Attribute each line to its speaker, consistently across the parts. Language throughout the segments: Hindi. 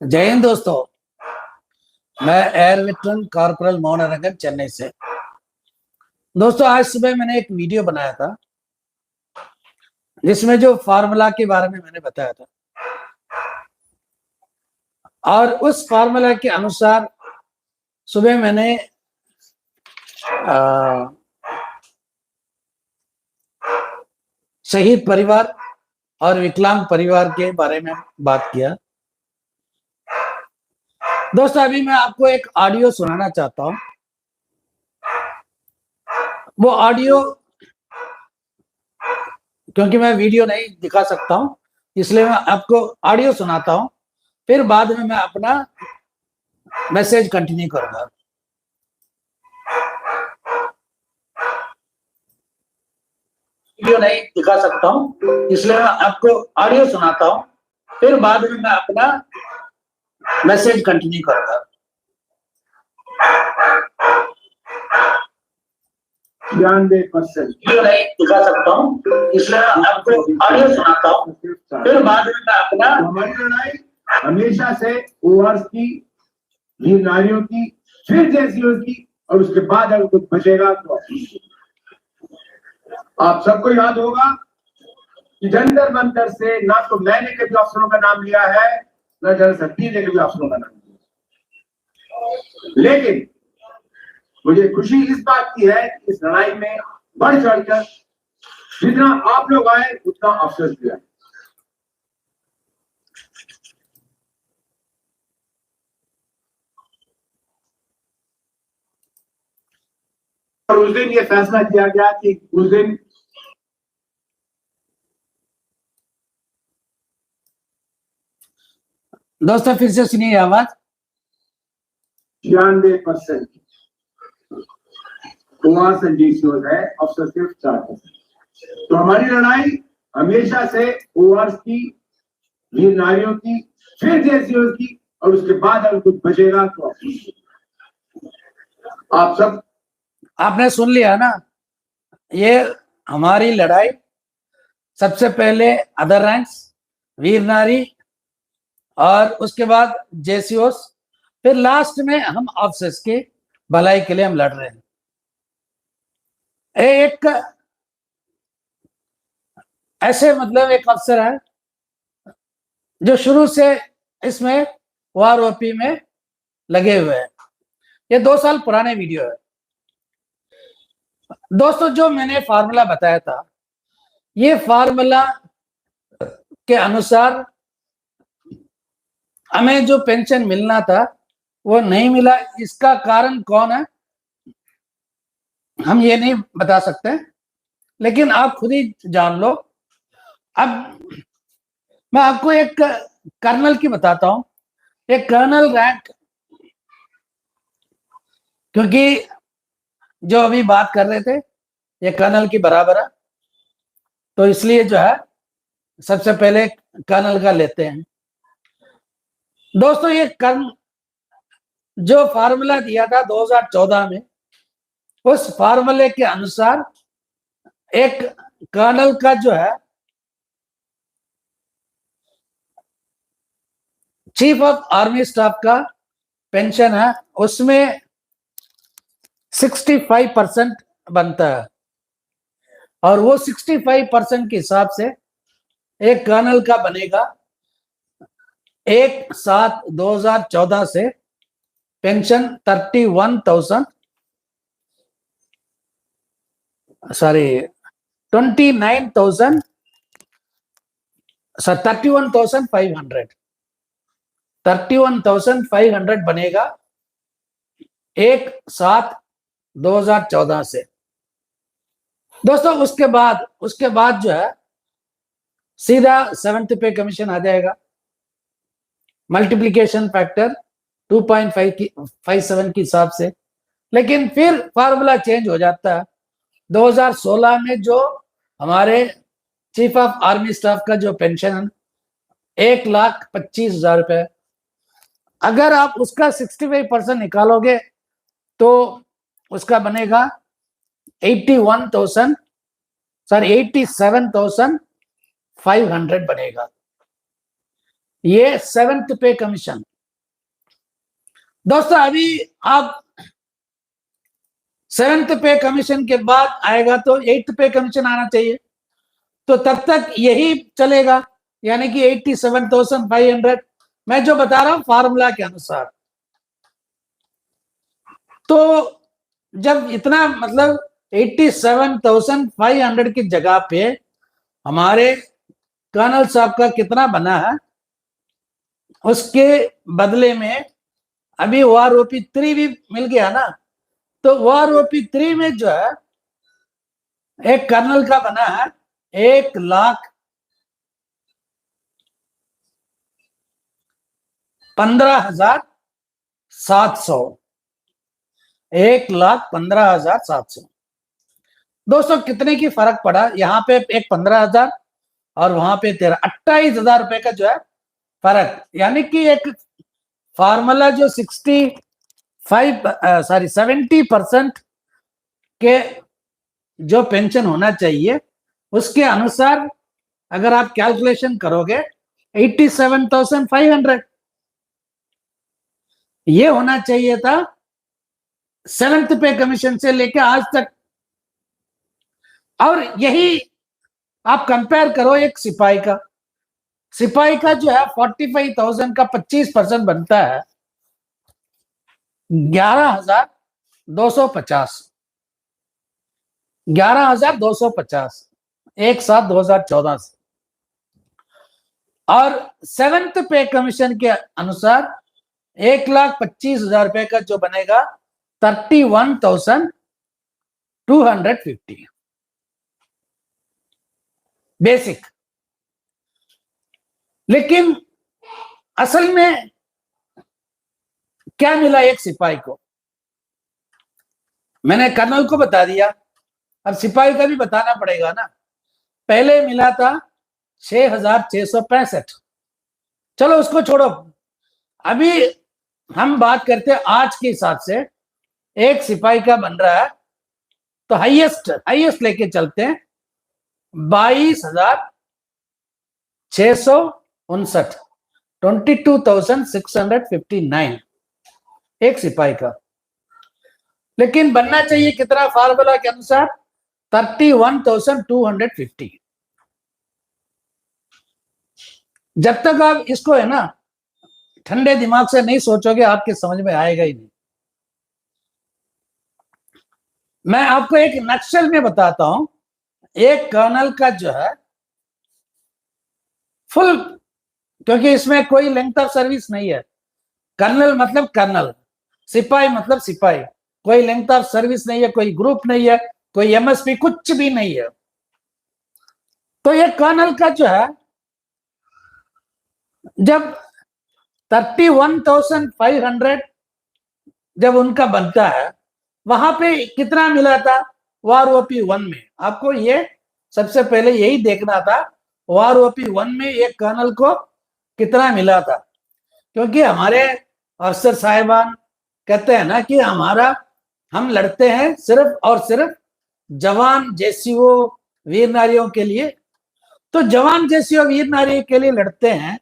Speaker 1: जय हिंद दोस्तों। मैं एयर वेटरन कॉर्पोरल मोहनरंगन चेन्नई से। दोस्तों आज सुबह मैंने एक वीडियो बनाया था जिसमें जो फार्मूला के बारे में मैंने बताया था और उस फार्मूला के अनुसार सुबह मैंने शहीद परिवार और विकलांग परिवार के बारे में बात किया। दोस्तों अभी मैं आपको एक ऑडियो सुनाना चाहता हूं। वो ऑडियो क्योंकि मैं वीडियो नहीं दिखा सकता हूं इसलिए मैं आपको ऑडियो सुनाता हूं, फिर बाद में मैं अपना मैसेज कंटिन्यू करूंगा। वीडियो नहीं दिखा सकता हूं इसलिए मैं आपको ऑडियो सुनाता हूं, फिर बाद में मैं अपना मैसेज कंटिन्यू करूंगा।
Speaker 2: ध्यान दे पर्सन
Speaker 1: वीडियो नहीं दिखा सकता हूं इसलिए मैं आपको ऑडियो सुनाता हूं, फिर बाद में मैं अपना
Speaker 2: हमारी लड़ाई हमेशा से ओवर्स की, वीर नारियों की, फिर जैसियों की, और उसके बाद अगर कुछ बचेगा तो आप सबको याद होगा कि जंतर मंतर से ना तो मैंने कभी अफसरों का नाम लिया है ना जनरल सत्ती ने कभी अफसरों का नाम लिया, लेकिन मुझे खुशी इस बात की है कि इस लड़ाई में बढ़ चढ़कर जितना आप लोग आए उतना अफसर भी आए। और उस दिन ये फैसला किया गया कि उस दिन
Speaker 1: दोस्तों फिर से सुनिए आवाज।
Speaker 2: 96% कुमार संजीव है, अफसर सिर्फ 4%। तो हमारी लड़ाई हमेशा से ओवर्स की, वीर नारियों की, फिर जैसियों की, और उसके बाद अगर कुछ बचेगा तो आप सब
Speaker 1: आपने सुन लिया ना। ये हमारी लड़ाई सबसे पहले अदर रैंक्स, वीर नारी और उसके बाद जेसीओस, फिर लास्ट में हम ऑफिसर्स की भलाई के लिए हम लड़ रहे हैं। एक ऐसे मतलब एक अफसर है जो शुरू से इसमें वार ओपी में लगे हुए हैं। ये 2 साल पुराने वीडियो है। दोस्तों जो मैंने फार्मूला बताया था, ये फार्मूला के अनुसार हमें जो पेंशन मिलना था वो नहीं मिला। इसका कारण कौन है हम ये नहीं बता सकते, लेकिन आप खुद ही जान लो। अब मैं आपको एक कर्नल की बताता हूं। एक कर्नल रैंक, क्योंकि जो अभी बात कर रहे थे ये कर्नल की बराबर है, तो इसलिए जो है सबसे पहले कर्नल का लेते हैं। दोस्तों ये कर्न जो फार्मूला दिया था 2014 में, उस फार्मूले के अनुसार एक कर्नल का जो है चीफ ऑफ आर्मी स्टाफ का पेंशन है, उसमें 65% बनता है, और वो 65% के हिसाब से एक कर्नल का बनेगा 1/7/2014 से पेंशन 31,000 29,000 31,500 31,500 बनेगा 1/7/2014 से। दोस्तों उसके बाद जो है सीधा 7th पे कमीशन आ जाएगा। मल्टीप्लिकेशन फैक्टर 2.57 के हिसाब से। लेकिन फिर फार्मूला चेंज हो जाता है। 2016 में जो हमारे चीफ ऑफ आर्मी स्टाफ का जो पेंशन 1,25,000 रुपए, अगर आप उसका 65% निकालोगे तो उसका बनेगा 87,500 बनेगा। ये 7th पे कमीशन दोस्तों अभी आप 7th पे कमीशन के बाद आएगा तो 8th पे कमीशन आना चाहिए, तो तब तक यही चलेगा, यानी कि 87,500 मैं जो बता रहा हूं फार्मूला के अनुसार। तो जब इतना मतलब 87,500 की जगह पे हमारे कर्नल साहब का कितना बना है, उसके बदले में अभी OROP3 भी मिल गया ना, तो OROP3 में जो है एक कर्नल का बना है 1,15,700, 1,15,700। दोस्तों कितने की फर्क पड़ा, यहाँ पे एक 15,000 और वहां पे 28,000 रुपए का जो है फर्क, यानी कि एक फार्मूला जो 70% के जो पेंशन होना चाहिए उसके अनुसार अगर आप कैलकुलेशन करोगे 87,500 ये होना चाहिए था 7th पे कमीशन से लेके आज तक। और यही आप कंपेयर करो एक सिपाही का, सिपाही का जो है 45,000 का 25% बनता है 11,250, 11,250 एक साथ 2014 से। और 7th पे कमीशन के अनुसार 1,25,000 रुपए का जो बनेगा 31,250 बेसिक। लेकिन असल में क्या मिला एक सिपाही को, मैंने कर्नल को बता दिया, अब सिपाही का भी बताना पड़ेगा ना। पहले मिला था 6,665, चलो उसको छोड़ो, अभी हम बात करते हैं आज के हिसाब से एक सिपाही का बन रहा है, तो हाईएस्ट लेके चलते हैं 22,659, 22,659 एक सिपाही का। लेकिन बनना चाहिए कितना फार्मूला के अनुसार 31,250। जब तक आप इसको है ना ठंडे दिमाग से नहीं सोचोगे आपके समझ में आएगा ही नहीं। मैं आपको एक नक्शल में बताता हूं, एक कर्नल का जो है फुल, क्योंकि इसमें कोई लेंथ ऑफ सर्विस नहीं है, कर्नल मतलब कर्नल, सिपाही मतलब सिपाही, कोई लेंथ ऑफ सर्विस नहीं है, कोई ग्रुप नहीं है, कोई MSP कुछ भी नहीं है। तो ये कर्नल का जो है जब 31,500 जब उनका बनता है, वहां पे कितना मिला था OROP1 में, आपको ये सबसे पहले यही देखना था OROP1 में एक कर्नल को कितना मिला था। क्योंकि हमारे अफसर साहिबान कहते हैं ना कि हम लड़ते हैं सिर्फ और सिर्फ जवान JCO वीर नारियों के लिए। तो जवान JCO वीर नारी के लिए लड़ते हैं,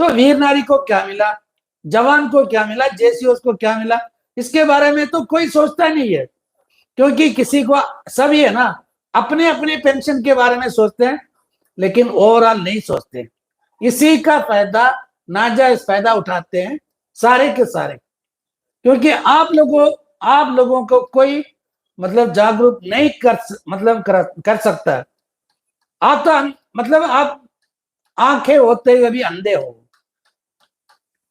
Speaker 1: तो वीर नारी को क्या मिला, जवान को क्या मिला, JCO को क्या मिला, इसके बारे में तो कोई सोचता नहीं है। क्योंकि किसी को सभी है ना अपने अपने पेंशन के बारे में सोचते हैं, लेकिन ओवरऑल नहीं सोचते। इसी का फायदा नाजायज फायदा उठाते हैं सारे के सारे। क्योंकि आप लोगों को कोई मतलब जागरूक नहीं कर सकता। आप तो आप आंखें होते हुए भी अंधे हो,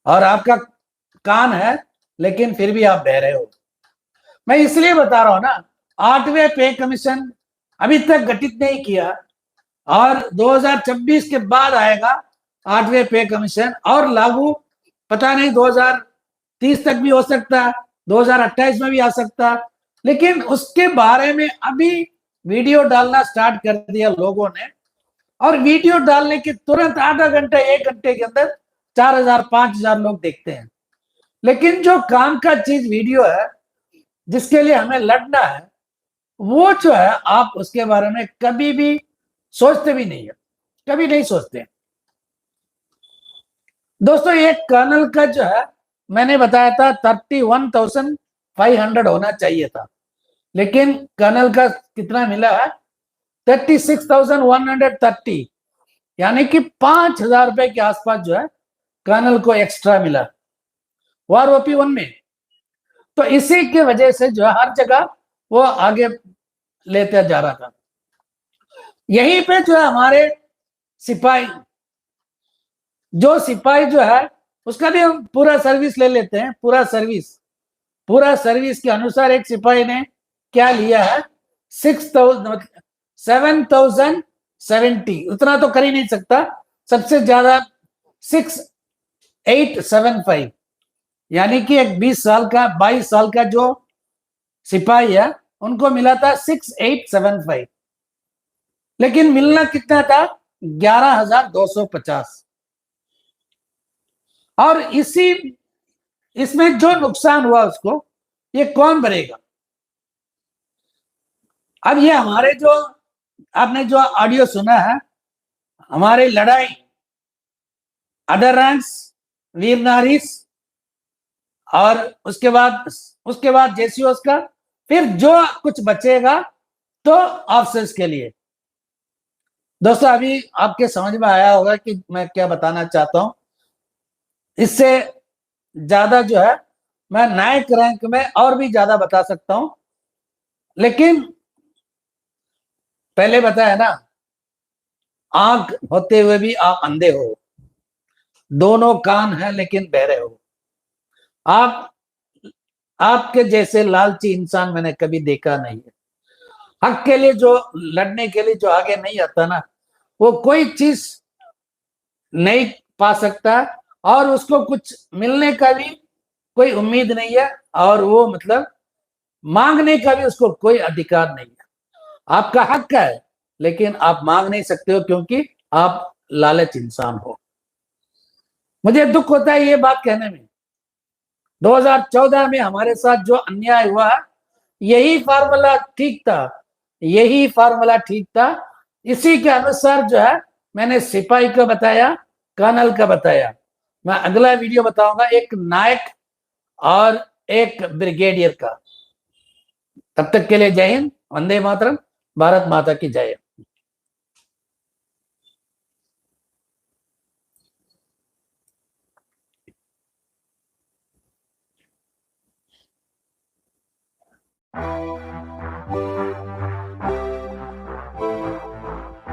Speaker 1: और आपका कान है लेकिन फिर भी आप बहरे हो। मैं इसलिए बता रहा हूं ना, 8वें पे कमीशन अभी तक गठित नहीं किया, और 2026 के बाद आएगा 8वें पे कमीशन, और लागू पता नहीं 2030 तक भी हो सकता है, 2028 में भी आ सकता है। लेकिन उसके बारे में अभी वीडियो डालना स्टार्ट कर दिया लोगों ने, और वीडियो डालने के तुरंत आधा घंटा 1 घंटे के अंदर 4,000-5,000 लोग देखते हैं। लेकिन जो काम का चीज वीडियो है, जिसके लिए हमें लड़ना है, वो जो है आप उसके बारे में कभी भी सोचते भी नहीं है, कभी नहीं सोचते। दोस्तों एक कर्नल का जो है मैंने बताया था 31,500 होना चाहिए था, लेकिन कर्नल का कितना मिला है? 36,130, यानी कि 5,000 रुपए के आसपास जो है कर्नल को एक्स्ट्रा मिला वार OP1 में। तो इसी की वजह से जो है हर जगह वो आगे लेते जा रहा था। यहीं पे जो है हमारे सिपाही, जो सिपाही जो है उसका भी हम पूरा सर्विस ले लेते हैं। पूरा सर्विस के अनुसार एक सिपाही ने क्या लिया है? 7,070, उतना तो कर ही नहीं सकता, सबसे ज्यादा 6,875, यानी कि एक 22 साल का जो सिपाही है उनको मिला था 6,875, लेकिन मिलना कितना था? 11,250। और इसमें जो नुकसान हुआ उसको ये कौन भरेगा? अब ये हमारे जो आपने जो ऑडियो सुना है, हमारी लड़ाई अदर रैंक्स, वीर नारीस, और उसके बाद जेसीओस का, फिर जो कुछ बचेगा तो ऑफिसर्स के लिए। दोस्तों अभी आपके समझ में आया होगा कि मैं क्या बताना चाहता हूं। इससे ज्यादा जो है मैं नायक रैंक में और भी ज्यादा बता सकता हूं, लेकिन पहले बताया ना, आंख होते हुए भी आप अंधे हो, दोनों कान हैं लेकिन बहरे हो। आप आपके जैसे लालची इंसान मैंने कभी देखा नहीं है। हक के लिए जो लड़ने के लिए जो आगे नहीं आता ना, वो कोई चीज नहीं पा सकता, और उसको कुछ मिलने का भी कोई उम्मीद नहीं है, और वो मतलब मांगने का भी उसको कोई अधिकार नहीं है। आपका हक है, लेकिन आप मांग नहीं सकते हो क्योंकि आप लालच इंसान हो। मुझे दुख होता है ये बात कहने में। 2014 में हमारे साथ जो अन्याय हुआ, यही फार्मूला ठीक था, यही फार्मूला ठीक था। इसी के अनुसार जो है मैंने सिपाही का बताया, कर्नल का बताया। मैं अगला वीडियो बताऊंगा एक नायक और एक ब्रिगेडियर का। तब तक के लिए जय हिंद, वंदे मातरम, भारत माता की जय।